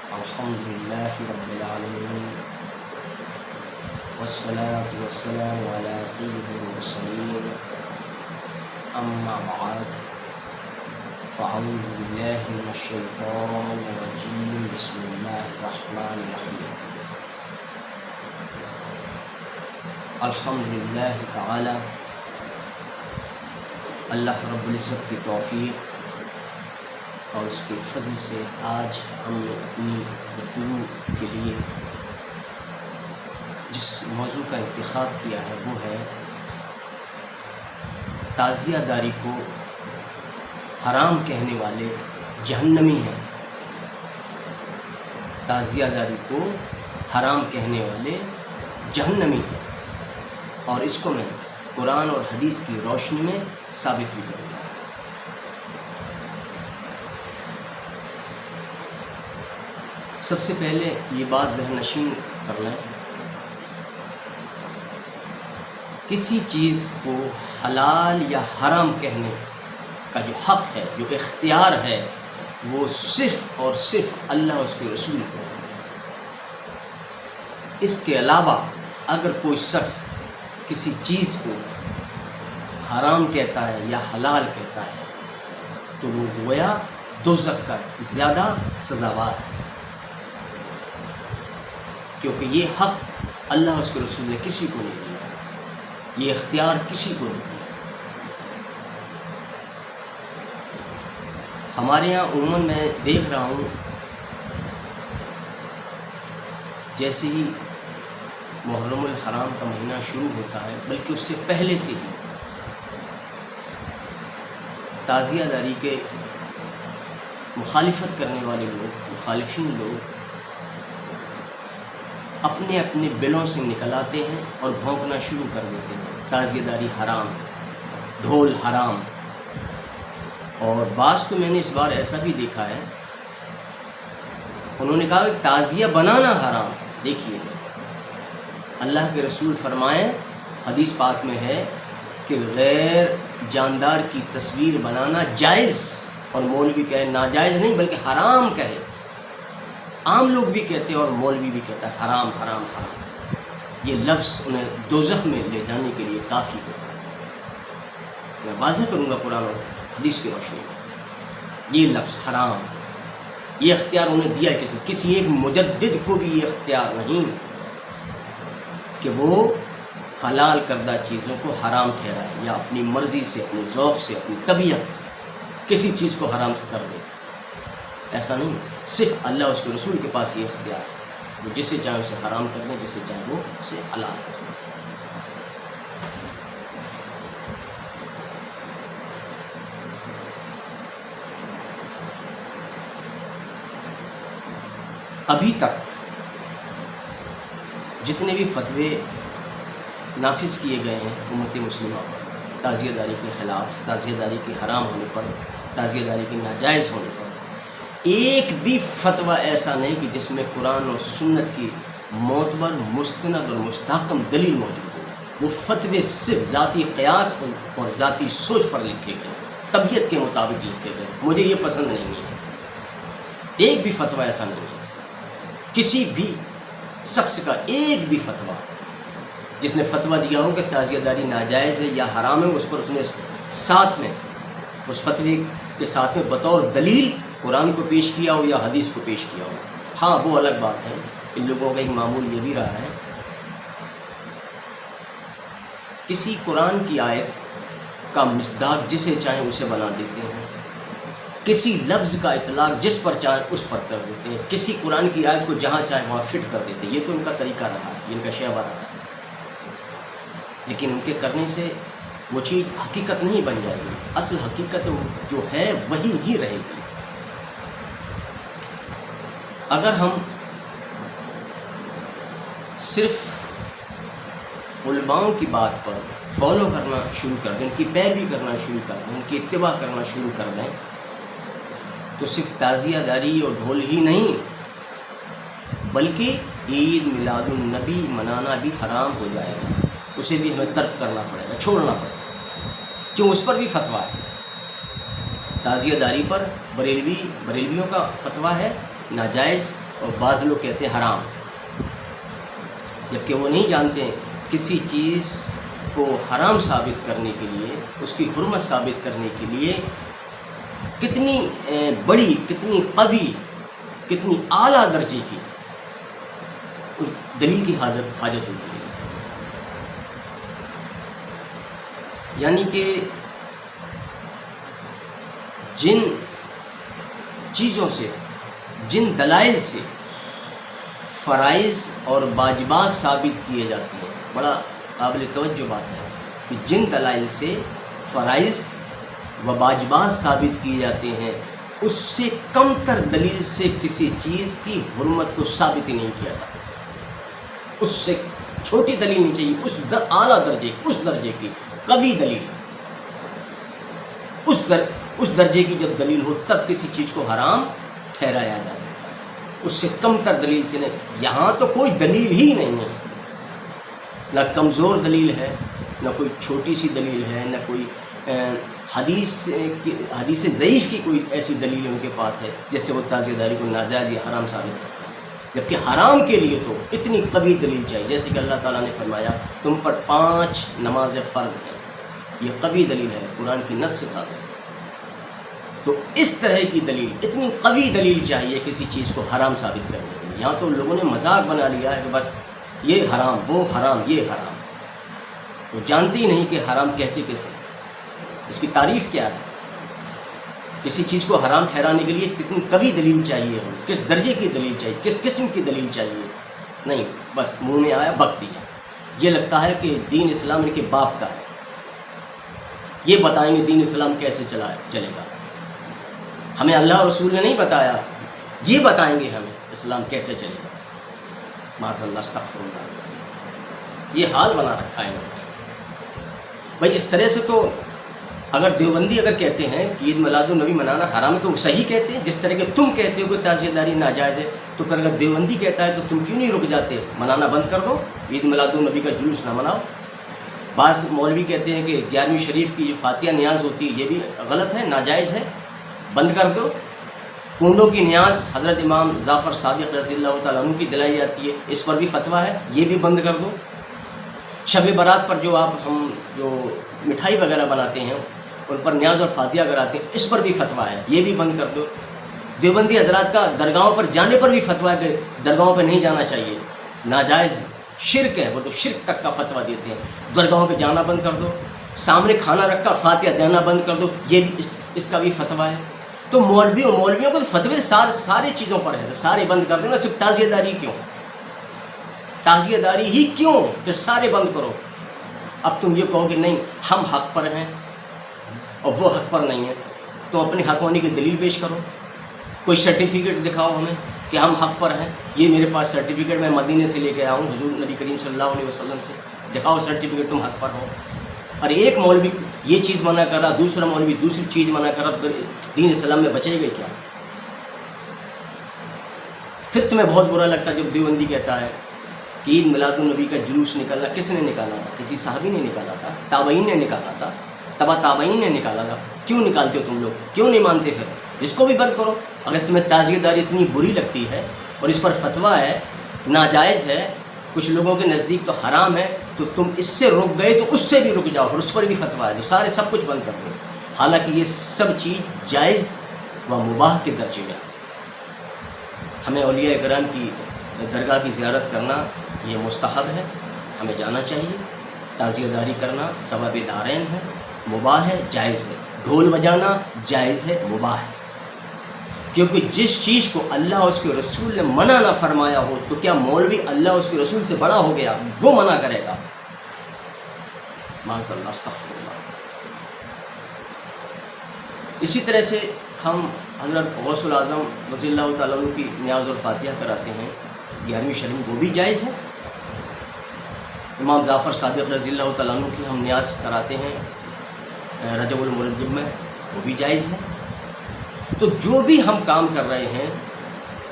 الحمد لله رب العالمين والصلاة والسلام على سيد المرسلين أما بعد فأعوذ بالله من الشيطان الرجيم بسم الله الرحمن الرحيم الحمد لله تعالی اللہ رب العزت کی توفیق اور اس کے فضل سے آج ہم نے اپنی گفتگو کے لیے جس موضوع کا انتخاب کیا ہے وہ ہے تعزیہ داری کو حرام کہنے والے جہنمی ہیں۔ تعزیہ داری کو حرام کہنے والے جہنمی ہیں، اور اس کو میں قرآن اور حدیث کی روشنی میں ثابت بھی کروں گا۔ سب سے پہلے یہ بات ذہن نشین کر لیں، کسی چیز کو حلال یا حرام کہنے کا جو حق ہے، جو اختیار ہے، وہ صرف اور صرف اللہ اور اس کے رسول کو۔ اس کے علاوہ اگر کوئی شخص کسی چیز کو حرام کہتا ہے یا حلال کہتا ہے تو وہ گویا دوزخ کا زیادہ سزاوار ہے، کیونکہ یہ حق اللہ اور اس کے رسول نے کسی کو نہیں دیا، یہ اختیار کسی کو نہیں دیا۔ ہمارے یہاں عموماً میں دیکھ رہا ہوں جیسے ہی محرم الحرام کا مہینہ شروع ہوتا ہے، بلکہ اس سے پہلے سے ہی تعزیہ داری کے مخالفت کرنے والے لوگ، مخالفین لوگ اپنے اپنے بلوں سے نکل آتے ہیں اور بھونکنا شروع کر دیتے ہیں، تعزیہ داری حرام، ڈھول حرام۔ اور بعض تو میں نے اس بار ایسا بھی دیکھا ہے، انہوں نے کہا کہ تعزیہ بنانا حرام۔ دیکھیے اللہ کے رسول فرمائیں، حدیث پاک میں ہے کہ غیر جاندار کی تصویر بنانا جائز، اور مولوی کہے ناجائز نہیں بلکہ حرام کہے۔ عام لوگ بھی کہتے ہیں اور مولوی بھی کہتا ہے حرام حرام حرام۔ یہ لفظ انہیں دوزخ میں لے جانے کے لیے کافی ہے۔ میں واضح کروں گا قرآن اور حدیث کی روشنی میں، یہ لفظ حرام، یہ اختیار انہیں دیا کسی ایک مجدد کو بھی یہ اختیار نہیں کہ وہ حلال کردہ چیزوں کو حرام ٹھہرائے یا اپنی مرضی سے، اپنے ذوق سے، اپنی طبیعت سے کسی چیز کو حرام کر دے۔ ایسا نہیں، صرف اللہ اور اس کے رسول کے پاس یہ اختیار ہے، وہ جسے چاہے اسے حرام کر دیں، جسے چاہے وہ اسے حلال کر دیں۔ ابھی تک جتنے بھی فتوے نافذ کیے گئے ہیں امت مسلمہ پر تعزیہ داری کے خلاف، تعزیہ داری کے حرام ہونے پر، تعزیہ داری کے ناجائز ہونے پر، ایک بھی فتویٰ ایسا نہیں کہ جس میں قرآن اور سنت کی معتبر، مستند اور مستحکم دلیل موجود ہو۔ وہ فتوے صرف ذاتی قیاس اور ذاتی سوچ پر لکھے گئے، طبیعت کے مطابق لکھے گئے۔ مجھے یہ پسند نہیں ہے، ایک بھی فتویٰ ایسا نہیں ہے، کسی بھی شخص کا ایک بھی فتویٰ جس نے فتویٰ دیا ہو کہ تعزیہ داری ناجائز ہے یا حرام ہے، اس پر اس نے ساتھ میں، اس فتوے کے ساتھ میں بطور دلیل قرآن کو پیش کیا ہو یا حدیث کو پیش کیا ہو۔ ہاں وہ الگ بات ہے، ان لوگوں کا ایک معمول یہ بھی رہا ہے، کسی قرآن کی آیت کا مصداق جسے چاہیں اسے بنا دیتے ہیں، کسی لفظ کا اطلاق جس پر چاہیں اس پر کر دیتے ہیں، کسی قرآن کی آیت کو جہاں چاہیں وہاں فٹ کر دیتے ہیں۔ یہ تو ان کا طریقہ رہا ہے، یہ ان کا شیوا رہا ہے، لیکن ان کے کرنے سے وہ چیز حقیقت نہیں بن جائے گی۔ اصل حقیقت جو ہے وہی ہی رہے گی۔ اگر ہم صرف علماؤں کی بات پر فالو کرنا شروع کر دیں، ان کی پیروی کرنا شروع کر دیں، ان کی اتباع کرنا شروع کر دیں، تو صرف تعزیہ داری اور ڈھول ہی نہیں بلکہ عید میلاد النبی منانا بھی حرام ہو جائے گا، اسے بھی ہمیں ترک کرنا پڑے گا، چھوڑنا پڑے گا، کیوں اس پر بھی فتویٰ ہے۔ تعزیہ داری پر بریلویوں کا فتویٰ ہے ناجائز، اور بعض لوگ کہتے ہیں حرام، جبکہ وہ نہیں جانتے کسی چیز کو حرام ثابت کرنے کے لیے، اس کی حرمت ثابت کرنے کے لیے کتنی بڑی، کتنی قوی، کتنی اعلیٰ درجے کی اس دلیل کی حاجت ہوتی ہے۔ یعنی کہ جن چیزوں سے، جن دلائل سے فرائض اور واجبات ثابت کیے جاتے ہیں، بڑا قابل توجہ بات ہے کہ جن دلائل سے فرائض و واجبات ثابت کیے جاتے ہیں، اس سے کم تر دلیل سے کسی چیز کی حرمت کو ثابت ہی نہیں کیا جا سکتا۔ اس سے چھوٹی دلیل نہیں چاہیے، اس اعلیٰ درجے، اس درجے کی قوی دلیل، اس درجے کی جب دلیل ہو تب کسی چیز کو حرام ٹھہرایا جا سکتا ہے، اس سے کم تر دلیل سے نہیں۔ یہاں تو کوئی دلیل ہی نہیں ہے، نہ کمزور دلیل ہے، نہ کوئی چھوٹی سی دلیل ہے، نہ کوئی حدیث ضعیف کی کوئی ایسی دلیل ان کے پاس ہے جس سے وہ تعزیہ داری کو ناجائز یا حرام ثابت کرتے ہیں۔ جبکہ حرام کے لیے تو اتنی قوی دلیل چاہیے، جیسے کہ اللہ تعالیٰ نے فرمایا تم پر 5 نمازیں فرض ہیں، یہ قوی دلیل ہے، قرآن کی نص سے ثابت ہے۔ تو اس طرح کی دلیل، اتنی قوی دلیل چاہیے کسی چیز کو حرام ثابت کرنے کے لیے۔ یہاں تو لوگوں نے مذاق بنا لیا ہے کہ بس یہ حرام، وہ حرام، یہ حرام، وہ جانتے ہی نہیں کہ حرام کہتے کسے، اس کی تعریف کیا ہے۔ کسی چیز کو حرام ٹھہرانے کے لیے کتنی قوی دلیل چاہیے، ہو کس درجے کی دلیل چاہیے، کس قسم کی دلیل چاہیے، نہیں بس منہ میں آیا بک دیا۔ یہ لگتا ہے کہ دین اسلام ان کے باپ کا ہے، یہ بتائیں گے دین اسلام کیسے چلے گا۔ ہمیں اللہ رسول نے نہیں بتایا، یہ بتائیں گے ہمیں اسلام کیسے چلے گا۔ معاذ اللہ، استغفر اللہ، یہ حال بنا رکھا ہے انہوں نے۔ بھائی اس طرح سے تو اگر دیوبندی اگر کہتے ہیں کہ عید میلاد النبی منانا حرام ہے تو وہ صحیح کہتے ہیں، جس طرح کہ تم کہتے ہو کہ تعزیہ داری ناجائز ہے، تو پھر اگر دیوبندی کہتا ہے تو تم کیوں نہیں رک جاتے، منانا بند کر دو، عید میلاد النبی کا جلوس نہ مناؤ۔ بعض مولوی کہتے ہیں کہ 11ویں شریف کی جو فاتحہ نیاز ہوتی ہے یہ بھی غلط ہے، ناجائز ہے، بند کر دو۔ کنڈوں کی نیاز حضرت امام جعفر صادق رضی اللہ تعالیٰ عنہ کی دلائی جاتی ہے، اس پر بھی فتویٰ ہے، یہ بھی بند کر دو۔ شب برات پر جو ہم جو مٹھائی وغیرہ بناتے ہیں ان پر نیاز اور فاتحہ کراتے ہیں، اس پر بھی فتویٰ ہے، یہ بھی بند کر دو۔ دیوبندی حضرات کا درگاہوں پر جانے پر بھی فتویٰ ہے کہ درگاہوں پہ نہیں جانا چاہیے، ناجائز ہے، شرک ہے، وہ تو شرک تک کا فتویٰ دیتے ہیں، درگاہوں پہ جانا بند کر دو۔ سامنے کھانا رکھ کر فاتحہ دینا بند کر دو، یہ بھی اس کا بھی فتویٰ ہے۔ تو مولویوں کو تو فتوے سارے چیزوں پر ہے، تو سارے بند کر دو نا، صرف تعزیہ داری کیوں، تعزیہ داری ہی کیوں کہ سارے بند کرو۔ اب تم یہ کہو کہ نہیں ہم حق پر ہیں اور وہ حق پر نہیں ہے، تو اپنے حق ہونے کی دلیل پیش کرو، کوئی سرٹیفکیٹ دکھاؤ ہمیں کہ ہم حق پر ہیں، یہ میرے پاس سرٹیفکیٹ میں مدینے سے لے کے آیا ہوں حضور نبی کریم صلی اللہ علیہ وسلم سے، دکھاؤ سرٹیفکیٹ تم حق پر ہو۔ اور ایک مولوی یہ چیز منع کر رہا، دوسرا مولوی دوسری چیز منع کر رہا، دین اسلام میں بچے گئے کیا؟ پھر تمہیں بہت برا لگتا ہے جب دیوبندی کہتا ہے کہ عید میلاد النبی کا جلوس نکالنا، کس نے نکالا تھا؟ کسی صحابی نے نکالا تھا، تابعین نے نکالا تھا، تابعین نے نکالا تھا، کیوں نکالتے ہو تم لوگ؟ کیوں نہیں مانتے؟ پھر اس کو بھی بند کرو۔ اگر تمہیں تعزیہ داری اتنی بری لگتی ہے اور اس پر فتویٰ ہے، ناجائز ہے، کچھ لوگوں کے نزدیک تو حرام ہے، تو تم اس سے رک گئے تو اس سے بھی رک جاؤ، اور اس پر بھی فتویٰ ہے، تو سب کچھ بند کر دو۔ حالانکہ یہ سب چیز جائز و مباح کے درجے میں۔ ہمیں اولیاء کرام کی درگاہ کی زیارت کرنا یہ مستحب ہے، ہمیں جانا چاہیے۔ تعزیہ داری کرنا ثواب دارین ہے، مباح ہے، جائز ہے۔ ڈھول بجانا جائز ہے، مباح ہے، کیونکہ جس چیز کو اللہ اور اس کے رسول نے منع نہ فرمایا ہو تو کیا مولوی اللہ اور اس کے رسول سے بڑا ہو گیا وہ منع کرے گا؟ معاذ اللہ، استغفر اللہ۔ اسی طرح سے ہم حضرت غوث الاعظم رضی اللہ تعالیٰ عنہ کی نیاز اور فاتحہ کراتے ہیں 11ویں شریف، وہ بھی جائز ہے۔ امام جعفر صادق رضی اللہ تعالیٰ عنہ کی ہم نیاز کراتے ہیں رجب المرجب میں، وہ بھی جائز ہے۔ تو جو بھی ہم کام کر رہے ہیں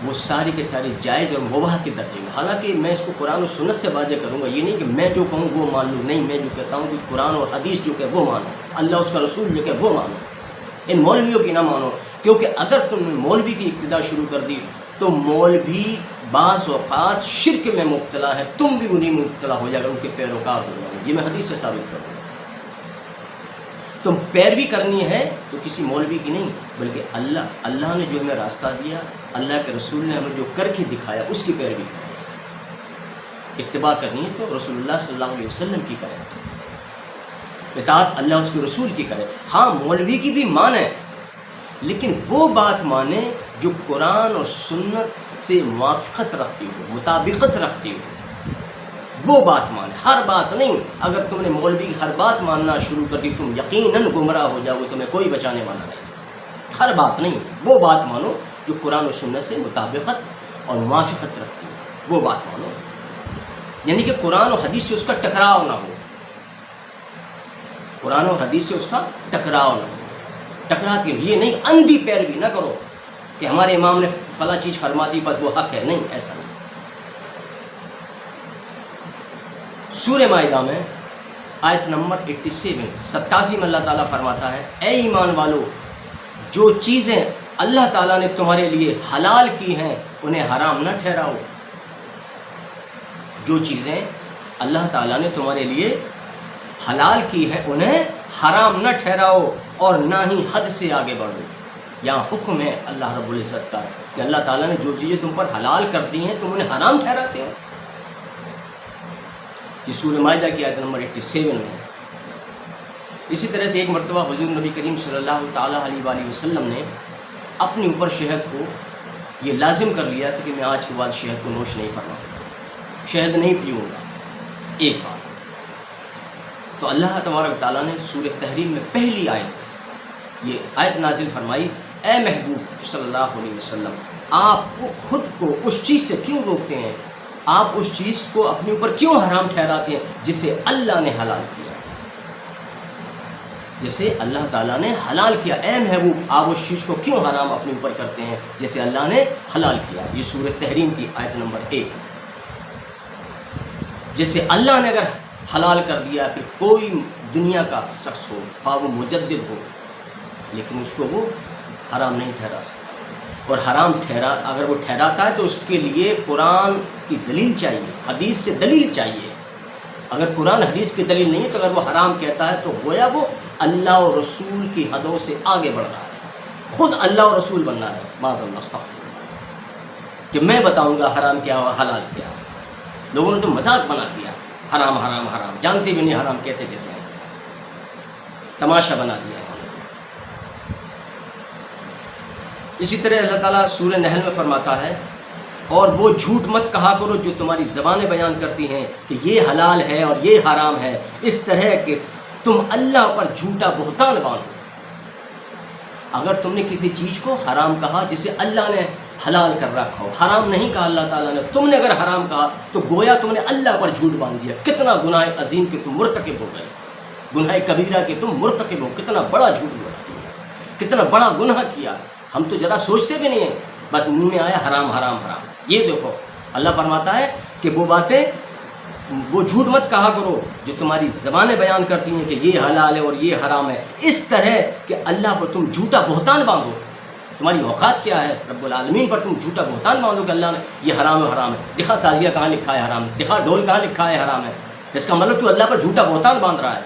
وہ ساری کے ساری جائز اور مباح کے درجے میں۔ حالانکہ میں اس کو قرآن و سنت سے واضح کروں گا، یہ نہیں کہ میں جو کہوں وہ مان لوں، نہیں، میں جو کہتا ہوں کہ قرآن اور حدیث جو کہ وہ مانو، اللہ اس کا رسول جو کہ وہ مانو، ان مولویوں کی نہ مانو، کیونکہ اگر تم نے مولوی کی ابتدا شروع کر دی تو مولوی بعض اوقات شرک میں مبتلا ہے، تم بھی انہیں میں مبتلا ہو جائے گا، ان کے پیروکار ہو جاؤ گے۔ یہ میں حدیث سے ثابت کروں گا۔ تم پیروی کرنی ہے تو کسی مولوی کی نہیں، بلکہ اللہ نے جو ہمیں راستہ دیا، اللہ کے رسول نے ہمیں جو کر کے دکھایا اس کی پیروی کریں۔ اتباع کرنی ہے تو رسول اللہ صلی اللہ علیہ وسلم کی کریں، اطاعت اللہ اس کے رسول کی کرے۔ ہاں مولوی کی بھی مانے، لیکن وہ بات مانے جو قرآن اور سنت سے موافقت رکھتی ہو، مطابقت رکھتی ہو، وہ بات مانے، ہر بات نہیں۔ اگر تم نے مولوی کی ہر بات ماننا شروع کر دی تم یقیناً گمراہ ہو جاؤ گے، تمہیں کوئی بچانے والا نہیں۔ ہر بات نہیں، وہ بات مانو جو قرآن اور سنت سے مطابقت اور موافقت رکھتی ہو، وہ بات مانو، یعنی کہ قرآن اور حدیث سے اس کا ٹکراؤ نہ ہو، قرآن اور حدیث سے اس کا ٹکراؤ نہ ہو۔ ٹکراتی ہو یہ نہیں، اندھی پیروی نہ کرو کہ ہمارے امام نے فلاں چیز فرما دی بس وہ حق ہے، نہیں، ایسا نہیں۔ سورہ مائدہ میں آیت نمبر 87 میں اللہ تعالیٰ فرماتا ہے، اے ایمان والو، جو چیزیں اللہ تعالیٰ نے تمہارے لیے حلال کی ہیں انہیں حرام نہ ٹھہراؤ۔ جو چیزیں اللہ تعالیٰ نے تمہارے لیے حلال کی ہے انہیں حرام نہ ٹھہراؤ اور نہ ہی حد سے آگے بڑھو۔ یہاں حکم ہے اللہ رب العزت کا کہ اللہ تعالیٰ نے جو چیزیں تم پر حلال کر دی ہیں تم انہیں حرام ٹھہراتے ہو۔ یہ سورہ مائدہ کی آیت نمبر 87 میں۔ اسی طرح سے ایک مرتبہ حضور نبی کریم صلی اللہ تعالیٰ علیہ وآلہ وسلم نے اپنے اوپر شہد کو یہ لازم کر لیا تھا کہ میں آج کے بعد شہد کو نوش نہیں فرماؤں گا، شہد نہیں پیوں گا ایک بار۔ تو اللہ تبارک تعالیٰ نے سورہ تحریم میں پہلی یہ آیت نازل فرمائی، اے محبوب صلی اللہ علیہ وسلم، آپ خود کو اس چیز سے کیوں روکتے ہیں، آپ اس چیز کو اپنے اوپر کیوں حرام ٹھہراتے ہیں جسے اللہ نے حلال کیا، جسے اللہ تعالیٰ نے حلال کیا۔ اے محبوب، آپ اس چیز کو کیوں حرام اپنے اوپر کرتے ہیں جسے اللہ نے حلال کیا۔ یہ سورہ تحریم کی آیت نمبر 1۔ جسے اللہ نے اگر حلال کر دیا، پھر کوئی دنیا کا شخص ہو، خواہ وہ مجدد ہو، لیکن اس کو وہ حرام نہیں ٹھہرا سکتا۔ اور حرام اگر وہ ٹھہراتا ہے تو اس کے لیے قرآن کی دلیل چاہیے، حدیث سے دلیل چاہیے۔ اگر قرآن حدیث کی دلیل نہیں ہے تو اگر وہ حرام کہتا ہے تو گویا وہ اللہ اور رسول کی حدوں سے آگے بڑھ رہا ہے، خود اللہ اور رسول بننا ہے، معاذ اللہ، استغفر اللہ، کہ میں بتاؤں گا حرام کیا اور حلال کیا۔ لوگوں نے تو مذاق بنا دیا، حرام حرام حرام، جانتے بھی نہیں حرام کہتے کیسے ہیں، تماشا بنا دیا۔ اسی طرح اللہ تعالیٰ سورہ نحل میں فرماتا ہے، اور وہ جھوٹ مت کہا کرو جو تمہاری زبانیں بیان کرتی ہیں کہ یہ حلال ہے اور یہ حرام ہے، اس طرح کہ تم اللہ پر جھوٹا بہتان باندھو۔ اگر تم نے کسی چیز کو حرام کہا جسے اللہ نے حلال کر رکھا ہو، حرام نہیں کہا اللہ تعالیٰ نے، تم نے اگر حرام کہا تو گویا تم نے اللہ پر جھوٹ باندھ دیا۔ کتنا گناہ عظیم کہ تم مرتکب ہو گئے، گناہ کبیرہ کہ تم مرتکب ہو، کتنا بڑا جھوٹ بولا، کتنا بڑا گناہ کیا۔ ہم تو ذرا سوچتے بھی نہیں ہیں، بس منہ میں آیا حرام حرام حرام۔ یہ دیکھو اللہ فرماتا ہے کہ وہ جھوٹ مت کہا کرو جو تمہاری زبانیں بیان کرتی ہیں کہ یہ حلال ہے اور یہ حرام ہے، اس طرح کہ اللہ پر تم جھوٹا بہتان باندھو۔ تمہاری اوقات کیا ہے، رب العالمین پر تم جھوٹا بہتان باندھو کہ اللہ نے یہ حرام ہے حرام ہے۔ دکھا تازیہ کہاں لکھا ہے حرام ہے، دکھا ڈھول کہاں لکھا ہے حرام ہے۔ اس کا مطلب تو اللہ پر جھوٹا بہتان باندھ رہا ہے۔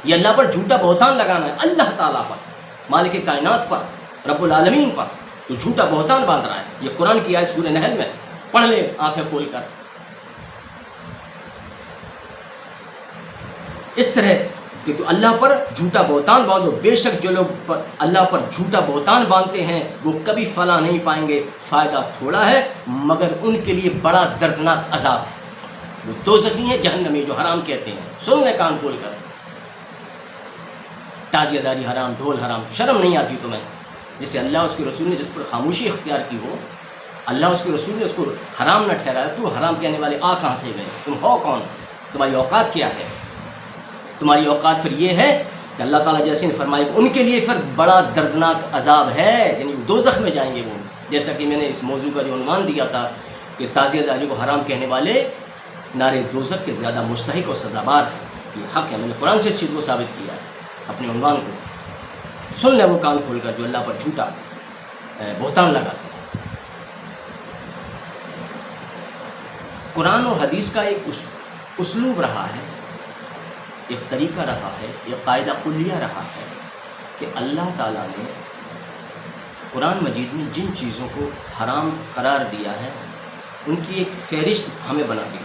یہ اللہ پر جھوٹا بہتان لگانا ہے، اللہ تعالیٰ پر، مالک کائنات پر، رب العالمین پر تو جھوٹا بہتان باندھ رہا ہے۔ یہ قرآن کی آیت سورہ نحل میں پڑھ لے آنکھیں کھول کر۔ اس طرح کہ تو اللہ پر جھوٹا بہتان باندھو، بے شک جو لوگ اللہ پر جھوٹا بہتان باندھتے ہیں وہ کبھی فلاح نہیں پائیں گے، فائدہ تھوڑا ہے مگر ان کے لیے بڑا دردناک عذاب ہے۔ وہ دوزخی ہیں، جہنمی، جو حرام کہتے ہیں۔ سن لے کان کھول کر، تازیہ داری حرام، ڈھول حرام، شرم نہیں آتی تمہیں؟ جسے اللہ اس کے رسول نے جس پر خاموشی اختیار کی ہو، اللہ اس کے رسول نے اس کو حرام نہ ٹھہرایا، تو حرام کہنے والے آ کہاں سے گئے؟ تم ہو کون؟ تمہاری اوقات کیا ہے؟ تمہاری اوقات پھر یہ ہے کہ اللہ تعالیٰ جیسے نے فرمایا ان کے لیے پھر بڑا دردناک عذاب ہے، یعنی دوزخ میں جائیں گے وہ۔ جیسا کہ میں نے اس موضوع کا جو عنوان دیا تھا کہ تعزیہ داری کو حرام کہنے والے نارے دوزخ کے زیادہ مستحق اور سزاوار ہیں۔ یہ حق ہے، میں نے قرآن سے اس چیز کو ثابت کیا ہے اپنے عنوان کو۔ سن لے وہ کان کھول کر جو اللہ پر جھوٹا بہتان لگاتے ہیں۔ قرآن اور حدیث کا ایک اسلوب رہا ہے، ایک طریقہ رہا ہے، ایک قاعدہ کلیہ رہا ہے کہ اللہ تعالیٰ نے قرآن مجید میں جن چیزوں کو حرام قرار دیا ہے ان کی ایک فہرست ہمیں بنا دی،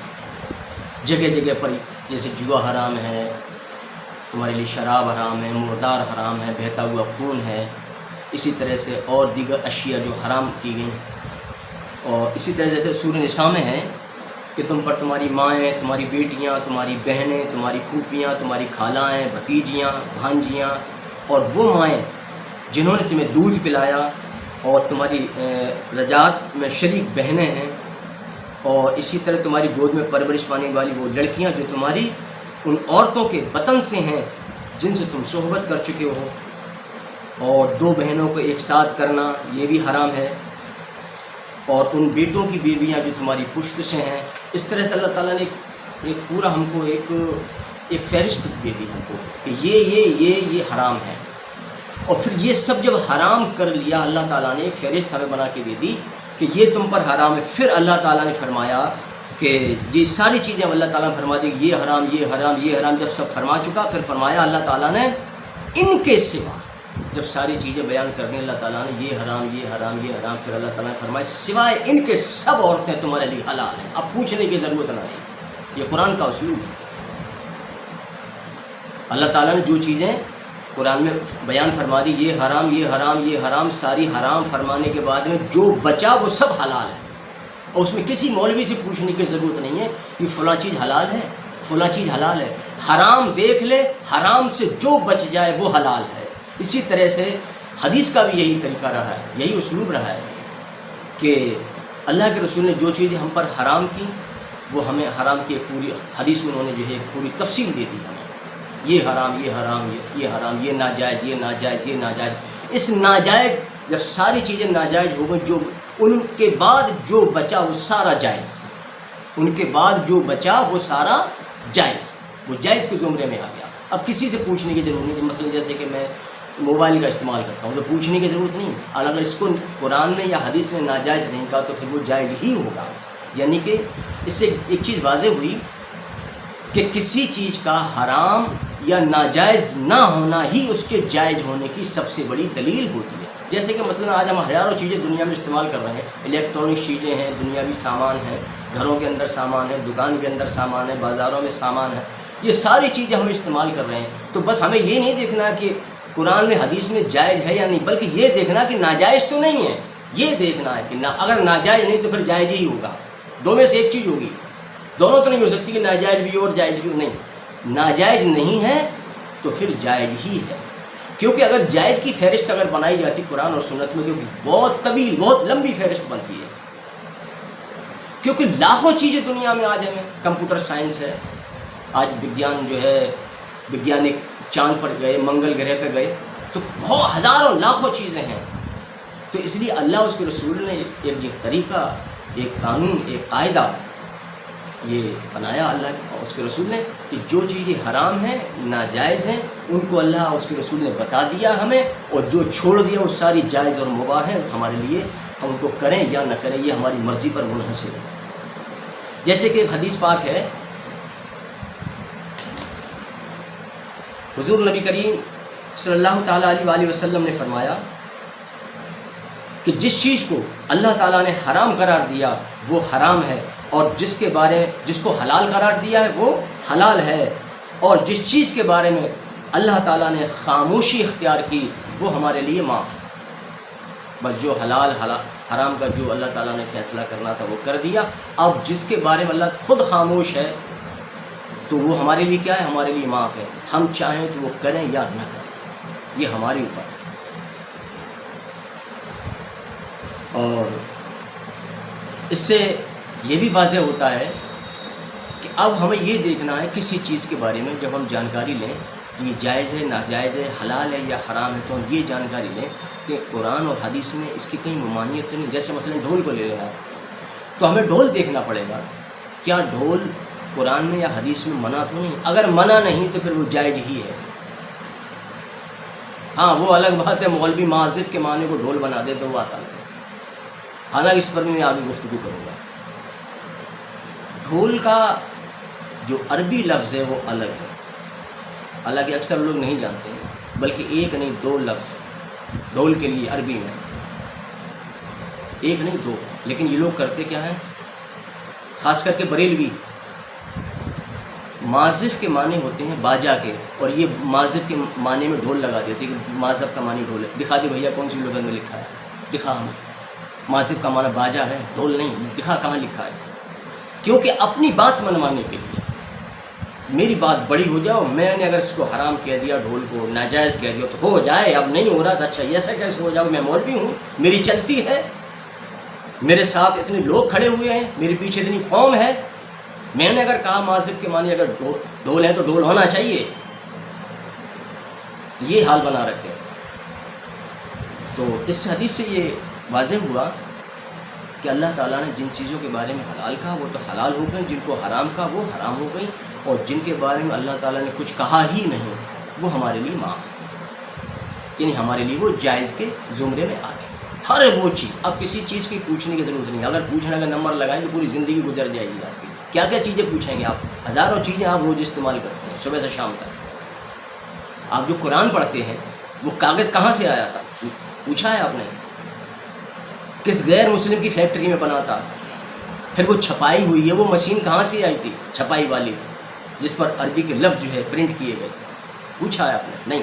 جگہ جگہ پر، جیسے جوا حرام ہے، تمہارے لیے شراب حرام ہے، مردار حرام ہے، بہتا ہوا خون ہے، اسی طرح سے اور دیگر اشیاء جو حرام کی گئیں. اور اسی طرح جیسے سورہ نساء میں ہے کہ تم پر تمہاری مائیں، تمہاری بیٹیاں، تمہاری بہنیں، تمہاری پھوپھیاں، تمہاری خالائیں، بھتیجیاں، بھانجیاں، اور وہ مائیں جنہوں نے تمہیں دودھ پلایا اور تمہاری رضاعت میں شریک بہنیں ہیں، اور اسی طرح تمہاری گود میں پرورش پانے والی وہ لڑکیاں جو تمہاری ان عورتوں کے بطن سے ہیں جن سے تم صحبت کر چکے ہو، اور دو بہنوں کو ایک ساتھ کرنا یہ بھی حرام ہے، اور ان بیٹوں کی بیویاں جو تمہاری پشت سے ہیں. اس طرح سے اللہ تعالیٰ نے ایک پورا ہم کو ایک فہرست دے دی ہم کو کہ یہ حرام ہے. اور پھر یہ سب جب حرام کر لیا اللہ تعالیٰ نے ایک فہرست ہمیں بنا کے دے دی کہ یہ تم پر حرام ہے. پھر اللہ تعالیٰ نے فرمایا کہ یہ ساری چیزیں اللہ تعالیٰ نے فرما دی، یہ حرام یہ حرام یہ حرام. جب سب فرما چکا پھر فرمایا اللہ تعالیٰ نے ان کے سوا، جب ساری چیزیں بیان کر دیں اللہ تعالیٰ نے یہ حرام یہ حرام یہ حرام، پھر اللہ تعالیٰ نے فرمایا سوائے ان کے سب عورتیں تمہارے لیے حلال ہیں. اب پوچھنے کی ضرورت نہ ہے. یہ قرآن کا اسلوب ہے. اللہ تعالیٰ نے جو چیزیں قرآن میں بیان فرما دی یہ حرام یہ حرام یہ حرام، ساری حرام فرمانے کے بعد میں جو بچا وہ سب حلال ہے. اور اس میں کسی مولوی سے پوچھنے کی ضرورت نہیں ہے کہ فلاں چیز حلال ہے فلاں چیز حلال ہے. حرام دیکھ لے، حرام سے جو بچ جائے وہ حلال ہے. اسی طرح سے حدیث کا بھی یہی طریقہ رہا ہے، یہی اسلوب رہا ہے کہ اللہ کے رسول نے جو چیزیں ہم پر حرام کی وہ ہمیں حرام کی ایک پوری حدیث میں انہوں نے جو ہے ایک پوری تفصیل دے دی ہمیں. یہ حرام یہ حرام یہ حرام، یہ ناجائز یہ ناجائز یہ ناجائز. اس ناجائز جب ساری چیزیں ناجائز ہو گئی، جو ان کے بعد جو بچا وہ سارا جائز، ان کے بعد جو بچا وہ سارا جائز، وہ جائز کے زمرے میں آ گیا. اب کسی سے پوچھنے کی ضرورت نہیں. مثلا جیسے کہ میں موبائل کا استعمال کرتا ہوں تو پوچھنے کی ضرورت نہیں. اگر اس کو قرآن نے یا حدیث نے ناجائز نہیں کہا تو پھر وہ جائز ہی ہوگا. یعنی کہ اس سے ایک چیز واضح ہوئی کہ کسی چیز کا حرام یا ناجائز نہ ہونا ہی اس کے جائز ہونے کی سب سے بڑی دلیل ہوتی ہے. جیسے کہ مثلا آج ہم ہزاروں چیزیں دنیا میں استعمال کر رہے ہیں، الیکٹرانک چیزیں ہیں، دنیاوی سامان ہیں، گھروں کے اندر سامان ہے، دکان کے اندر سامان ہے، بازاروں میں سامان ہے. یہ ساری چیزیں ہم استعمال کر رہے ہیں. تو بس ہمیں یہ نہیں دیکھنا کہ قرآن میں حدیث میں جائز ہے یا نہیں، بلکہ یہ دیکھنا کہ ناجائز تو نہیں ہے. یہ دیکھنا ہے کہ اگر ناجائز نہیں تو پھر جائز ہی ہوگا. دو میں سے ایک چیز ہوگی، دونوں تو نہیں ہو سکتی کہ ناجائز بھی اور جائز بھی نہیں. ناجائز نہیں ہے تو پھر جائز ہی ہے. کیونکہ اگر جائز کی فہرست اگر بنائی جاتی قرآن اور سنت میں، کیونکہ بہت طویل بہت لمبی فہرست بنتی ہے، کیونکہ لاکھوں چیزیں دنیا میں آج ہمیں کمپیوٹر سائنس ہے. آج وگیان جو ہے، وگیانک چاند پر گئے، منگل گرہ پہ گئے، تو بہت ہزاروں لاکھوں چیزیں ہیں. تو اس لیے اللہ اس کے رسول نے ایک یہ طریقہ، ایک قانون، ایک قاعدہ یہ بنایا اللہ اور اس کے رسول نے کہ جو چیزیں حرام ہیں ناجائز ہیں ان کو اللہ اور اس کے رسول نے بتا دیا ہمیں، اور جو چھوڑ دیا وہ ساری جائز اور مباح ہیں ہمارے لیے. ہم ان کو کریں یا نہ کریں یہ ہماری مرضی پر منحصر ہے. جیسے کہ ایک حدیث پاک ہے، حضور نبی کریم صلی اللہ تعالیٰ علیہ وآلہ وسلم نے فرمایا کہ جس چیز کو اللہ تعالیٰ نے حرام قرار دیا وہ حرام ہے، اور جس کو حلال قرار دیا ہے وہ حلال ہے، اور جس چیز کے بارے میں اللہ تعالیٰ نے خاموشی اختیار کی وہ ہمارے لیے معاف. بس جو حلال حرام کا جو اللہ تعالیٰ نے فیصلہ کرنا تھا وہ کر دیا. اب جس کے بارے میں اللہ خود خاموش ہے تو وہ ہمارے لیے کیا ہے؟ ہمارے لیے معاف ہے. ہم چاہیں تو وہ کریں یا نہ کریں، یہ ہمارے اوپر ہے. اور اس سے یہ بھی واضح ہوتا ہے کہ اب ہمیں یہ دیکھنا ہے کسی چیز کے بارے میں جب ہم جانکاری لیں کہ یہ جائز ہے ناجائز ہے، حلال ہے یا حرام ہے، تو ہم یہ جانکاری لیں کہ قرآن اور حدیث میں اس کی کہیں ممانعت تو نہیں. جیسے مثلا ڈھول کو لے لینا تو ہمیں ڈھول دیکھنا پڑے گا، کیا ڈھول قرآن میں یا حدیث میں منع تو نہیں؟ اگر منع نہیں تو پھر وہ جائز ہی ہے. ہاں وہ الگ بات ہے مولوی معازف کے معنی کو ڈھول بنا دے تو وہ آتا نہیں. حالانکہ اس پر میں آگے گفتگو کروں گا. ڈھول کا جو عربی لفظ ہے وہ الگ ہے، حالانکہ اکثر لوگ نہیں جانتے ہیں، بلکہ ایک نہیں دو لفظ ڈھول کے لیے عربی میں، ایک نہیں دو. لیکن یہ لوگ کرتے کیا ہیں، خاص کر کے بریلوی، معازف کے معنی ہوتے ہیں باجا کے، اور یہ معازف کے معنی میں ڈھول لگا دیتے کہ معازف کا معنی ڈھول ہے. دکھا دے بھیا کون سی لغت میں لکھا ہے، دکھا ہمیں. معازف کا معنی باجا ہے، ڈھول نہیں، دکھا کہاں لکھا ہے. کیونکہ اپنی بات منوانے کے لیے، میری بات بڑی ہو جاؤ، میں نے اگر اس کو حرام کہہ دیا، ڈھول کو ناجائز کہہ دیا تو ہو جائے، اب نہیں ہو رہا تھا، اچھا ایسا کیسے ہو جاؤ، میں مولوی ہوں، میری چلتی ہے، میرے ساتھ اتنے لوگ کھڑے ہوئے ہیں، میرے پیچھے اتنی قوم ہے، میں نے اگر کہا معازف کے معنی اگر ڈھول ہے تو ڈھول ہونا چاہیے. یہ حال بنا رکھے. تو اس حدیث سے یہ واضح ہوا کہ اللہ تعالیٰ نے جن چیزوں کے بارے میں حلال کہا وہ تو حلال ہو گئی، جن کو حرام کہا وہ حرام ہو گئی، اور جن کے بارے میں اللہ تعالیٰ نے کچھ کہا ہی نہیں وہ ہمارے لیے معاف ہے، یعنی ہمارے لیے وہ جائز کے زمرے میں آ گئے. ہر وہ چیز، اب کسی چیز کی پوچھنے کی ضرورت نہیں. اگر پوچھنے کا نمبر لگائیں تو پوری زندگی گزر جائے گی آپ کی. کیا کیا چیزیں پوچھیں گے آپ، ہزاروں چیزیں آپ روز استعمال کرتے ہیں صبح سے شام تک. آپ جو قرآن پڑھتے ہیں وہ کاغذ کہاں سے آیا تھا، پوچھا ہے آپ نے؟ کس غیر مسلم کی فیکٹری میں بنا تھا؟ پھر وہ چھپائی ہوئی ہے، وہ مشین کہاں سے آئی تھی چھپائی والی، جس پر عربی کے لفظ جو ہے پرنٹ کیے گئے؟ پوچھا ہے آپ نے؟ نہیں،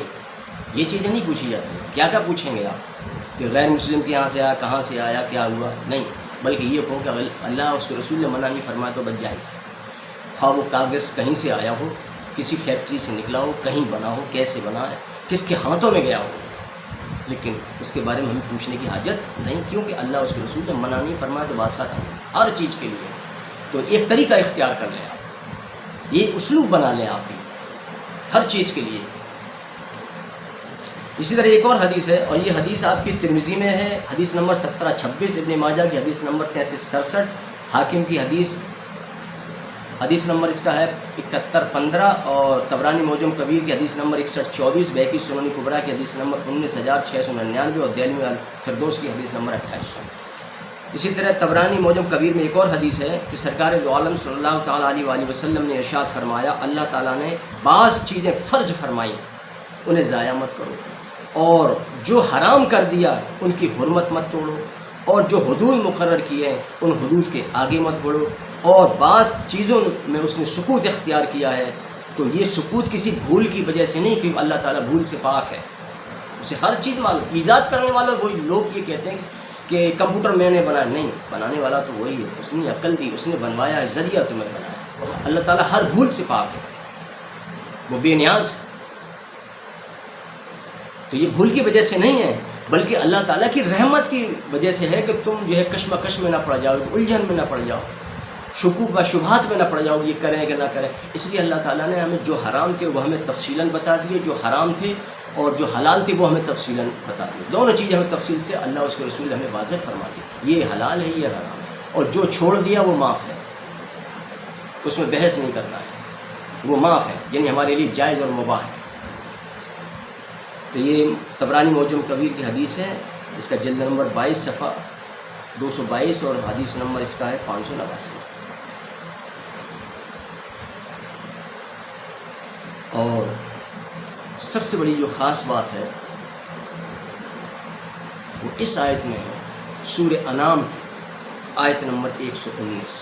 یہ چیزیں نہیں پوچھی جاتی. کیا کیا پوچھیں گے آپ کہ غیر مسلم کے یہاں سے آیا، کہاں سے آیا، کیا ہوا؟ نہیں، بلکہ یہ کہو کہ اللہ اس کے رسول نے منع نہیں فرمایا تو بس جائز ہے. خواہ وہ کاغذ کہیں سے آیا ہو، کسی فیکٹری سے نکلا ہو، کہیں بنا ہو، کیسے بنا ہے، کس کے ہاتھوں میں گیا ہو، لیکن اس کے بارے میں ہمیں پوچھنے کی حاجت نہیں، کیونکہ اللہ اس کے رسول نے منع نہیں فرمایا تو بات ختم. ہر چیز کے لیے تو ایک طریقہ اختیار کر لیں آپ، یہ اسلوب بنا لیں آپ بھی ہر چیز کے لیے. اسی طرح ایک اور حدیث ہے، اور یہ حدیث آپ کی ترمذی میں ہے، حدیث نمبر 1726، ابن ماجہ کی حدیث نمبر 3367، حاکم کی حدیث نمبر اس کا ہے 7115، اور طبرانی معجم کبیر کی حدیث نمبر 6124، بیہقی سنن کبریٰ کی حدیث نمبر 19699، اور دہلوی الفردوس کی حدیث نمبر 2800. اسی طرح طبرانی معجم کبیر میں ایک اور حدیث ہے کہ سرکار دو عالم صلی اللہ تعالیٰ علیہ وآلہ وسلم نے ارشاد فرمایا، اللہ تعالیٰ نے بعض چیزیں فرض فرمائی انہیں ضائع مت کرو، اور جو حرام کر دیا ان کی حرمت مت توڑو، اور جو حدود مقرر کیے ہیں ان حدود کے آگے مت بڑھو، اور بعض چیزوں میں اس نے سکوت اختیار کیا ہے تو یہ سکوت کسی بھول کی وجہ سے نہیں، کیونکہ اللہ تعالیٰ بھول سے پاک ہے، اسے ہر چیز معلوم. ایجاد کرنے والا وہی، لوگ یہ کہتے ہیں کہ کمپیوٹر میں نے بنایا، نہیں، بنانے والا تو وہی ہے، اس نے عقل دی، اس نے بنوایا ہے، ذریعہ تمہیں بنایا. اللہ تعالیٰ ہر بھول سے پاک ہے، وہ بے نیاز. تو یہ بھول کی وجہ سے نہیں ہے، بلکہ اللہ تعالیٰ کی رحمت کی وجہ سے ہے کہ تم جو ہے کشمکش میں نہ پڑ جاؤ، الجھن میں نہ پڑ جاؤ، شکوک و شبہات میں نہ پڑ جاؤ، یہ کریں کہ نہ کریں. اس لیے اللہ تعالیٰ نے ہمیں جو حرام تھے وہ ہمیں تفصیلاً بتا دیے، جو حرام تھے اور جو حلال تھے وہ ہمیں تفصیلاً بتا دیے. دونوں چیزیں ہمیں تفصیل سے اللہ اس کے رسول ہمیں واضح فرما دی، یہ حلال ہے، یہ حرام ہے، اور جو چھوڑ دیا وہ معاف ہے، اس میں بحث نہیں کرنا ہے، وہ معاف ہے، یعنی ہمارے لیے جائز اور مباح ہے. تو یہ طبرانی معجم کبیر کی حدیث ہے، اس کا جلد نمبر 22 صفحہ 222، اور حدیث نمبر اس کا ہے 589. اور سب سے بڑی جو خاص بات ہے وہ اس آیت میں ہے، سورہ انعام کی آیت نمبر 119.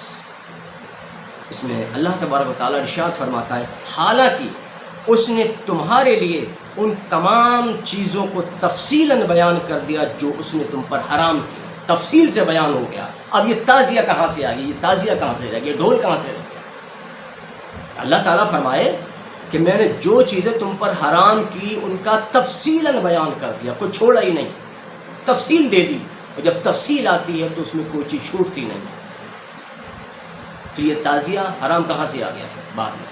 اس میں اللہ تبارک و تعالیٰ ارشاد فرماتا ہے، حالانکہ اس نے تمہارے لیے ان تمام چیزوں کو تفصیلاً بیان کر دیا جو اس نے تم پر حرام کی، تفصیل سے بیان ہو گیا. اب یہ تعزیہ کہاں سے آ گئی، یہ تعزیہ کہاں سے رہ گیا، ڈھول کہاں سے رہ گیا؟ اللہ تعالیٰ فرمائے کہ میں نے جو چیزیں تم پر حرام کی ان کا تفصیلاً بیان کر دیا، کوئی چھوڑا ہی نہیں، تفصیل دے دی. اور جب تفصیل آتی ہے تو اس میں کوئی چیز چھوٹتی نہیں. تو یہ تعزیہ حرام کہاں سے آ گیا؟ پھر بعد میں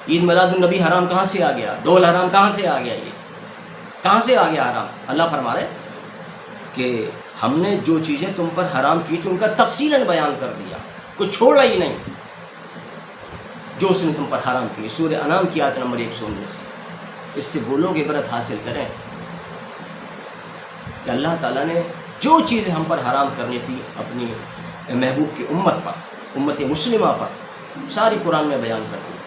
عید میلاد النبی حرام کہاں سے آ گیا؟ ڈھول حرام کہاں سے آ گیا؟ یہ کہاں سے آ گیا حرام؟ اللہ فرما رہے کہ ہم نے جو چیزیں تم پر حرام کی تھی ان کا تفصیلاً بیان کر دیا، کوئی چھوڑا ہی نہیں جو اس نے تم پر حرام کی. سورہ انعام کی آیت نمبر 119. اس سے وہ لوگ عبرت حاصل کریں کہ اللہ تعالیٰ نے جو چیزیں ہم پر حرام کرنی تھی اپنی محبوب کی امت پر، امت مسلمہ پر، ساری قرآن میں بیان کر دی،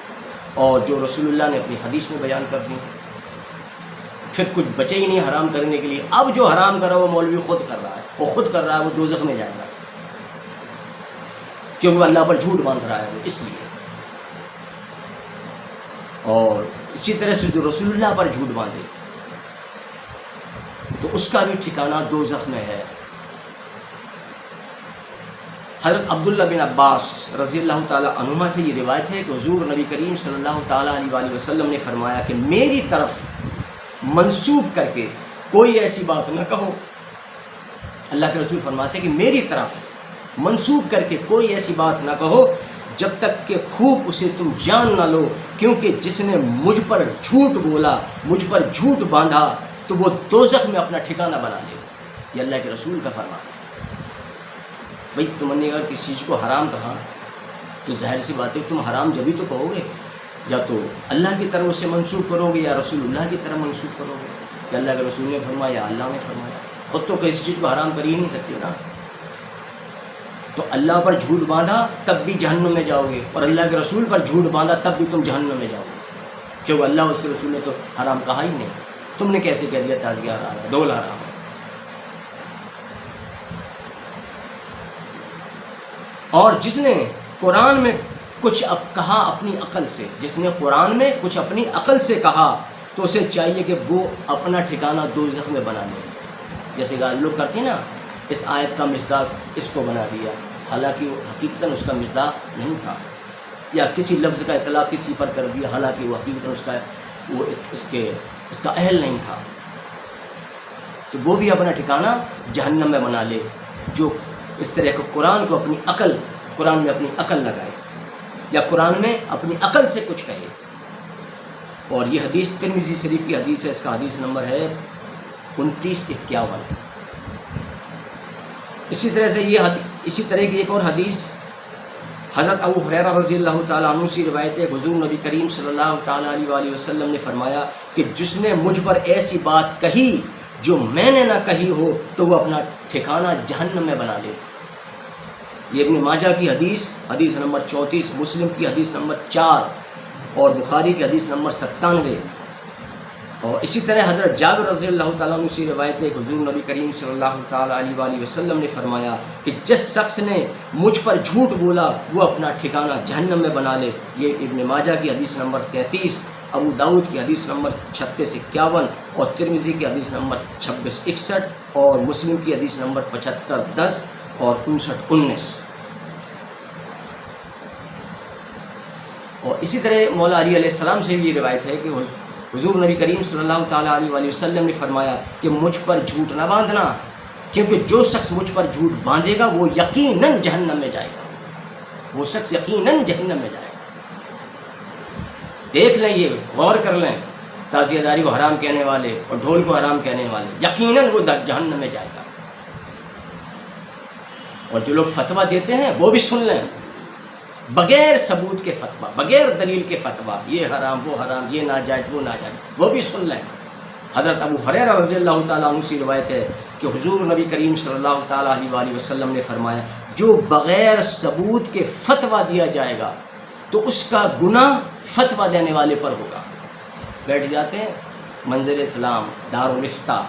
اور جو رسول اللہ نے اپنی حدیث میں بیان کر دی، پھر کچھ بچے ہی نہیں حرام کرنے کے لیے۔ اب جو حرام کر رہا ہے وہ مولوی خود کر رہا ہے، وہ خود کر رہا ہے، وہ دوزخ میں جائے گا، کیونکہ وہ اللہ پر جھوٹ باندھ رہا ہے، وہ اس لیے۔ اور اسی طرح سے جو رسول اللہ پر جھوٹ باندھے تو اس کا بھی ٹھکانہ دوزخ میں ہے۔ حضرت عبداللہ بن عباس رضی اللہ تعالیٰ عنہما سے یہ روایت ہے کہ حضور نبی کریم صلی اللہ تعالیٰ علیہ وآلہ وسلم نے فرمایا کہ میری طرف منسوب کر کے کوئی ایسی بات نہ کہو۔ اللہ کے رسول فرماتے ہیں کہ میری طرف منسوب کر کے کوئی ایسی بات نہ کہو جب تک کہ خوب اسے تم جان نہ لو، کیونکہ جس نے مجھ پر جھوٹ بولا، مجھ پر جھوٹ باندھا، تو وہ دوزخ میں اپنا ٹھکانہ بنا لے۔ یہ اللہ کے رسول کا فرمان ہے۔ بھئی تم نے اگر کسی چیز کو حرام کہا تو ظاہر سی بات ہے تم حرام جبھی تو کہو گے، یا تو اللہ کی طرف اسے منسوخ کرو گے یا رسول اللہ کی طرف منسوخ کرو گے، کہ اللہ کے رسول نے فرمایا یا اللہ نے فرمایا۔ خود تو کسی چیز کو حرام کر ہی نہیں سکتے نا۔ تو اللہ پر جھوٹ باندھا تب بھی جہنم میں جاؤ گے، اور اللہ کے رسول پر جھوٹ باندھا تب بھی تم جہنم میں جاؤ گے، کیونکہ اللہ اور اس کے رسول نے تو حرام کہا ہی نہیں۔ تم نے کیسے کہہ دیا تازیہ حرام ہے، ڈول حرام ہے۔ اور جس نے قرآن میں کچھ کہا اپنی عقل سے، جس نے قرآن میں کچھ اپنی عقل سے کہا تو اسے چاہیے کہ وہ اپنا ٹھکانہ دوزخ میں بنا لے۔ جیسے کہ لوگ کرتے ہیں نا، اس آیت کا مصداق اس کو بنا دیا، حالانکہ وہ حقیقتاً اس کا مصداق نہیں تھا، یا کسی لفظ کا اطلاق کسی پر کر دیا حالانکہ وہ حقیقتاً اس کا وہ اس کا اہل نہیں تھا، تو وہ بھی اپنا ٹھکانہ جہنم میں بنا لے جو اس طرح کو قرآن کو اپنی عقل، قرآن میں اپنی عقل لگائے یا قرآن میں اپنی عقل سے کچھ کہے۔ اور یہ حدیث ترمذی شریف کی حدیث ہے، اس کا حدیث نمبر ہے 2951۔ اسی طرح سے اسی طرح کی ایک اور حدیث حضرت ابو ہریرہ رضی اللہ تعالیٰ عنہ سے روایت ہے، حضور نبی کریم صلی اللہ تعالیٰ علیہ وآلہ وسلم نے فرمایا کہ جس نے مجھ پر ایسی بات کہی جو میں نے نہ کہی ہو تو وہ اپنا ٹھکانہ جہنم میں بنا لے۔ یہ ابن ماجہ کی حدیث نمبر 34، مسلم کی حدیث نمبر 4 اور بخاری کی حدیث نمبر 97۔ اور اسی طرح حضرت جابر رضی اللہ تعالیٰ عنہ سے روایت ہے کہ حضور نبی کریم صلی اللہ تعالیٰ علیہ وآلہ وسلم نے فرمایا کہ جس شخص نے مجھ پر جھوٹ بولا وہ اپنا ٹھکانہ جہنم میں بنا لے۔ یہ ابن ماجہ کی حدیث نمبر 33، ابو داؤد کی حدیث نمبر 3651 اور ترمذی کی حدیث نمبر 2661 اور مسلم کی حدیث نمبر 7510 اور 5919۔ اور اسی طرح مولا علی علیہ السلام سے بھی یہ روایت ہے کہ حضور نبی کریم صلی اللہ تعالیٰ علیہ وآلہ وسلم نے فرمایا کہ مجھ پر جھوٹ نہ باندھنا، کیونکہ جو شخص مجھ پر جھوٹ باندھے گا وہ یقیناً جہنم میں جائے گا، وہ شخص یقیناً جہنم میں جائے گا۔ دیکھ لیں، یہ غور کر لیں، تعزیہ داری کو حرام کہنے والے اور ڈھول کو حرام کہنے والے یقیناً وہ جہنم میں جائے گا۔ اور جو لوگ فتویٰ دیتے ہیں وہ بھی سن لیں، بغیر ثبوت کے فتویٰ، بغیر دلیل کے فتویٰ، یہ حرام وہ حرام، یہ ناجائز وہ ناجائز، وہ بھی سن لیں۔ حضرت ابو ہریرہ رضی اللہ تعالیٰ عنہ سے روایت ہے کہ حضور نبی کریم صلی اللہ تعالیٰ علیہ وآلہ وسلم نے فرمایا جو بغیر ثبوت کے فتویٰ دیا جائے گا تو اس کا گناہ فتویٰ دینے والے پر ہوگا۔ بیٹھ جاتے ہیں منظر اسلام دارالافتاء،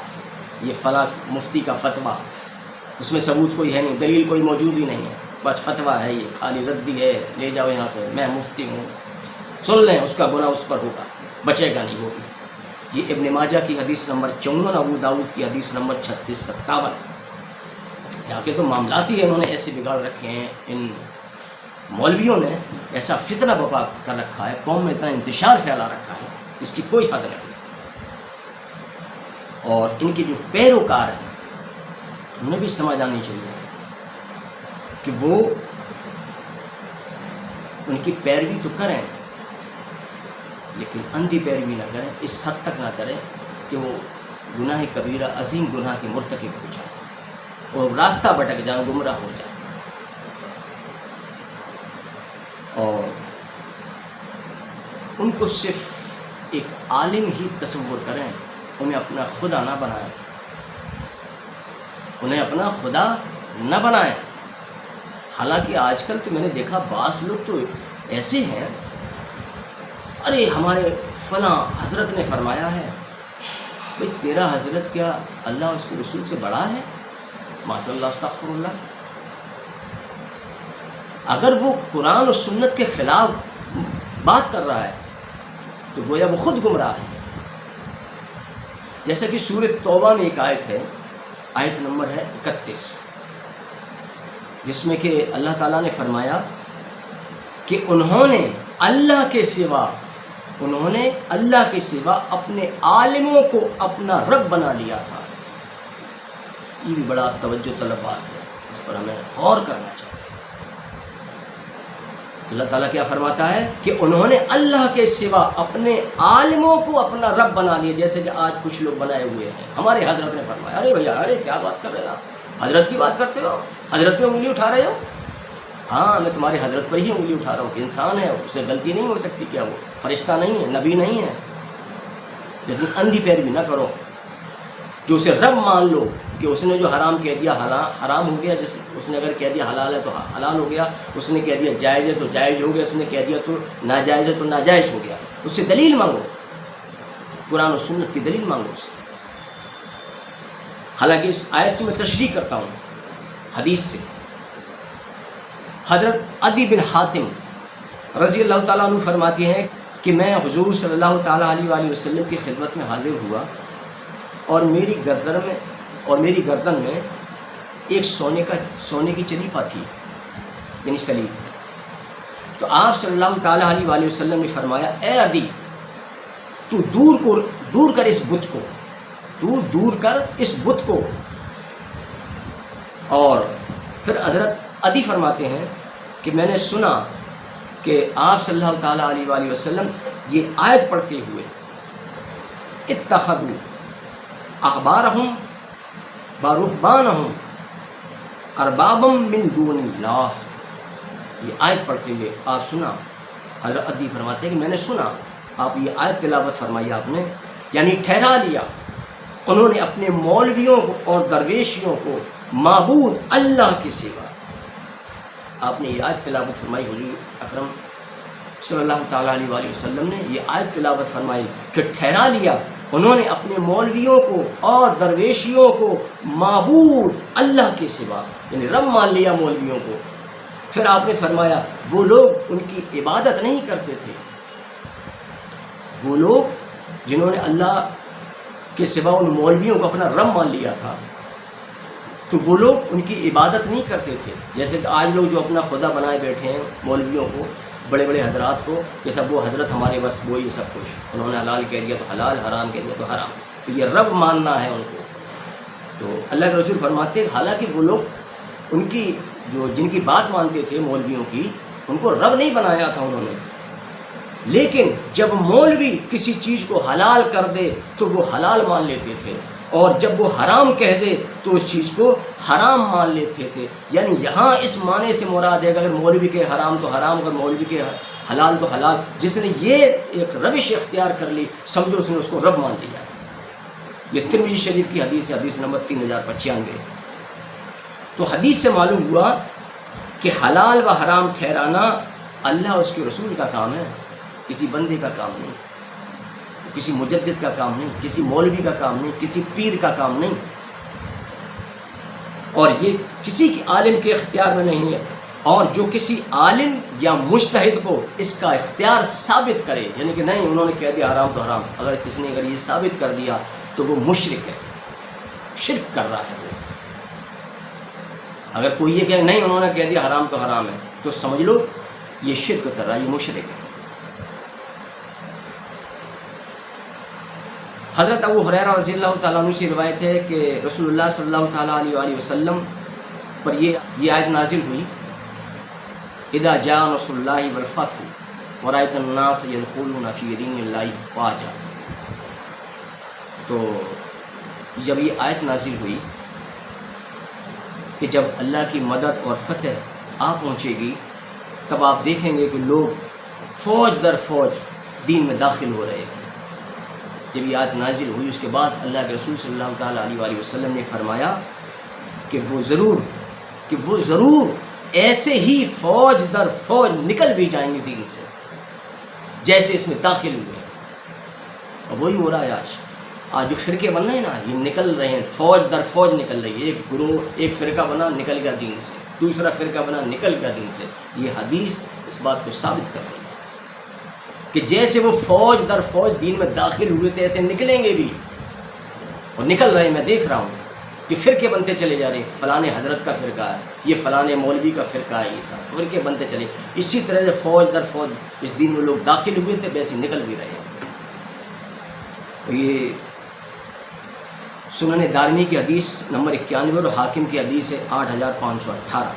یہ فلاں مفتی کا فتویٰ، اس میں ثبوت کوئی ہے نہیں، دلیل کوئی موجود ہی نہیں ہے، بس فتویٰ ہے، یہ خالی ردی ہے، لے جاؤ یہاں سے، میں مفتی ہوں، سن لیں، اس کا گناہ اس پر ہوگا، بچے گا نہیں، ہوگی۔ یہ ابن ماجہ کی حدیث نمبر 54، ابو داؤد کی حدیث نمبر 3657۔ جا کے تو معاملات ہی انہوں نے ایسے بگاڑ رکھے ہیں، ان مولویوں نے ایسا فتنہ بپا کر رکھا ہے، قوم میں اتنا انتشار پھیلا رکھا ہے، اس کی کوئی حد نہیں۔ اور ان کے جو پیروکار ہیں انہیں بھی سمجھ آنی چاہیے کہ وہ ان کی پیروی تو کریں لیکن اندھی پیروی نہ کریں، اس حد تک نہ کریں کہ وہ گناہ کبیرہ عظیم گناہ کے مرتکب ہو جائیں اور راستہ بھٹک جائیں، گمراہ ہو جائیں۔ اور ان کو صرف ایک عالم ہی تصور کریں، انہیں اپنا خدا نہ بنائیں، انہیں اپنا خدا نہ بنائیں۔ حالانکہ آج کل تو میں نے دیکھا بعض لوگ تو ایسے ہیں، ارے ہمارے فلاں حضرت نے فرمایا ہے. بھئی تیرا حضرت کیا اللہ اور اس کے رسول سے بڑا ہے؟ معاذ اللہ، استغفر اللہ. اگر وہ قرآن و سنت کے خلاف بات کر رہا ہے تو گویا وہ خود گمراہ ہے. جیسا کہ سورۃ توبہ میں ایک آیت ہے، آیت نمبر ہے 31، جس میں کہ اللہ تعالیٰ نے فرمایا کہ انہوں نے اللہ کے سوا اپنے عالموں کو اپنا رب بنا لیا تھا. یہ بھی بڑا توجہ طلب بات ہے، اس پر ہمیں غور کرنا چاہیے. اللہ تعالیٰ کیا فرماتا ہے کہ انہوں نے اللہ کے سوا اپنے عالموں کو اپنا رب بنا لیا، جیسے کہ آج کچھ لوگ بنائے ہوئے ہیں. ہمارے حضرت نے فرمایا، ارے بھیا ارے کیا بات کر رہے ہو آپ، حضرت کی بات کرتے ہو، حضرت پہ انگلی اٹھا رہے ہو. ہاں میں تمہارے حضرت پر ہی انگلی اٹھا رہا ہوں کہ انسان ہے، اس سے غلطی نہیں ہو سکتی. کیا وہ فرشتہ نہیں ہے، نبی نہیں ہے؟ لیکن اندھی پیروی نہ کرو. جو اسے رب مان لو کہ اس نے جو حرام کہہ دیا حرام ہو گیا، جیسے اس نے اگر کہہ دیا حلال ہے تو حلال ہو گیا، اس نے کہہ دیا جائز ہے تو جائز ہو گیا، اس نے کہہ دیا تو ناجائز ہے تو ناجائز ہو گیا. اس سے دلیل مانگو، قرآن و سنت کی دلیل مانگو اس سے. حالانکہ اس آیت کی میں تشریح کرتا ہوں حدیث سے. حضرت عدی بن حاتم رضی اللہ تعالیٰ عنہ فرماتے ہیں کہ میں حضور صلی اللہ تعالیٰ علیہ وآلہ وسلم کی خدمت میں حاضر ہوا اور میری گردن میں ایک سونے کی چلیپا تھی، یعنی سلیب. تو آپ صلی اللہ تعالیٰ علیہ وآلہ وسلم نے فرمایا، اے عدی تو دور کر اس بت کو، تو دور کر اس بت کو. اور پھر حضرت عدی فرماتے ہیں کہ میں نے سنا کہ آپ صلی اللہ تعالیٰ علیہ وآلہ وسلم یہ آیت پڑھتے ہوئے اتخذوا احبارہم ورہبانہم اربابا من دون اللہ، یہ آیت پڑھتے ہوئے آپ سنا. حضرت عدی فرماتے ہیں کہ میں نے سنا آپ یہ آیت تلاوت فرمائی آپ نے، یعنی ٹھہرا لیا انہوں نے اپنے مولویوں اور درویشیوں کو معبود اللہ کے سوا. آپ نے یہ آیت تلاوت فرمائی، حضور اکرم صلی اللہ تعالیٰ علیہ وآلہ وسلم نے یہ آیت تلاوت فرمائی کہ ٹھہرا لیا انہوں نے اپنے مولویوں کو اور درویشیوں کو معبود اللہ کے سوا، یعنی رب مان لیا مولویوں کو. پھر آپ نے فرمایا وہ لوگ ان کی عبادت نہیں کرتے تھے، وہ لوگ جنہوں نے اللہ کے سوا ان مولویوں کو اپنا رب مان لیا تھا، تو وہ لوگ ان کی عبادت نہیں کرتے تھے. جیسے کہ آج لوگ جو اپنا خدا بنائے بیٹھے ہیں مولویوں کو، بڑے بڑے حضرات کو، کہ سب وہ حضرت ہمارے بس وہی سب کچھ، انہوں نے حلال کہہ دیا تو حلال، حرام کہہ دیا تو حرام، تو یہ رب ماننا ہے ان کو. تو اللہ کے رسول فرماتے ہیں حالانکہ وہ لوگ ان کی جن کی بات مانتے تھے مولویوں کی، ان کو رب نہیں بنایا تھا انہوں نے، لیکن جب مولوی کسی چیز کو حلال کر دے تو وہ حلال مان لیتے تھے، اور جب وہ حرام کہہ دے تو اس چیز کو حرام مان لیتے تھے. یعنی یہاں اس معنی سے مراد ہے کہ اگر مولوی کے حرام تو حرام، اگر مولوی کے حلال تو حلال. جس نے یہ ایک روش اختیار کر لی سمجھو اس نے اس کو رب مان لیا. یہ ترمذی شریف کی حدیث ہے، حدیث نمبر 3095. تو حدیث سے معلوم ہوا کہ حلال و حرام ٹھہرانا اللہ اور اس کے رسول کا کام ہے، کسی بندے کا کام نہیں، کسی مجدد کا کام نہیں، کسی مولوی کا کام نہیں، کسی پیر کا کام نہیں. اور یہ کسی عالم کے اختیار میں نہیں ہے. اور جو کسی عالم یا مجتہد کو اس کا اختیار ثابت کرے، یعنی کہ نہیں انہوں نے کہہ دیا حرام تو حرام، اگر کسی نے اگر یہ ثابت کر دیا تو وہ مشرک ہے، شرک کر رہا ہے وہ. اگر کوئی یہ کہ نہیں انہوں نے کہہ دیا حرام تو حرام ہے، تو سمجھ لو یہ شرک کر رہا ہے، یہ مشرک ہے. حضرت ابو ہریرہ رضی اللہ تعالیٰ عنہ سے روایت ہے کہ رسول اللہ صلی اللہ تعالیٰ علیہ وآلہ وسلم پر یہ آیت نازل ہوئی، اذا جاء نصر اللہ والفتح ورأیت الناس يدخلون فی دین اللہ افواجا. تو جب یہ آیت نازل ہوئی کہ جب اللہ کی مدد اور فتح آ پہنچے گی تب آپ دیکھیں گے کہ لوگ فوج در فوج دین میں داخل ہو رہے ہیں. جب یہ آیت نازل ہوئی اس کے بعد اللہ کے رسول صلی اللہ تعالیٰ علیہ وآلہ وسلم نے فرمایا کہ وہ ضرور ایسے ہی فوج در فوج نکل بھی جائیں گے دین سے جیسے اس میں داخل ہوئے. اور وہی ہو رہا ہے آج جو فرقے بن رہے ہیں نا، یہ نکل رہے ہیں، فوج در فوج نکل رہی ہے. ایک گروہ، ایک فرقہ بنا، نکل گیا دین سے، دوسرا فرقہ بنا، نکل گیا دین سے. یہ حدیث اس بات کو ثابت کر رہی ہے کہ جیسے وہ فوج در فوج دین میں داخل ہوئے تھے ایسے نکلیں گے بھی، اور نکل رہے ہیں. میں دیکھ رہا ہوں کہ فرقے بنتے چلے جا رہے ہیں، فلانے حضرت کا فرقہ ہے، یہ فلانے مولوی کا فرقہ ہے، یہ سب فرقے بنتے چلے. اسی طرح سے فوج در فوج اس دین میں لوگ داخل ہوئے تھے ویسے نکل بھی رہے ہیں. یہ سنن دارمی کی حدیث نمبر 91 اور حاکم کی حدیث ہے 8518.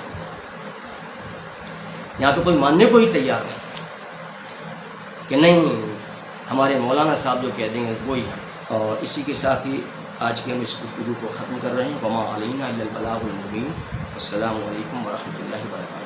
یہاں تو کوئی ماننے کو ہی تیار نہیں کہ نہیں ہمارے مولانا صاحب جو کہہ دیں گے وہی ہے. اور اسی کے ساتھ ہی آج کے ہم اس گفتگو کو ختم کر رہے ہیں. وما علینا الا البلاغ المبین. السلام علیکم ورحمۃ اللہ وبرکاتہ.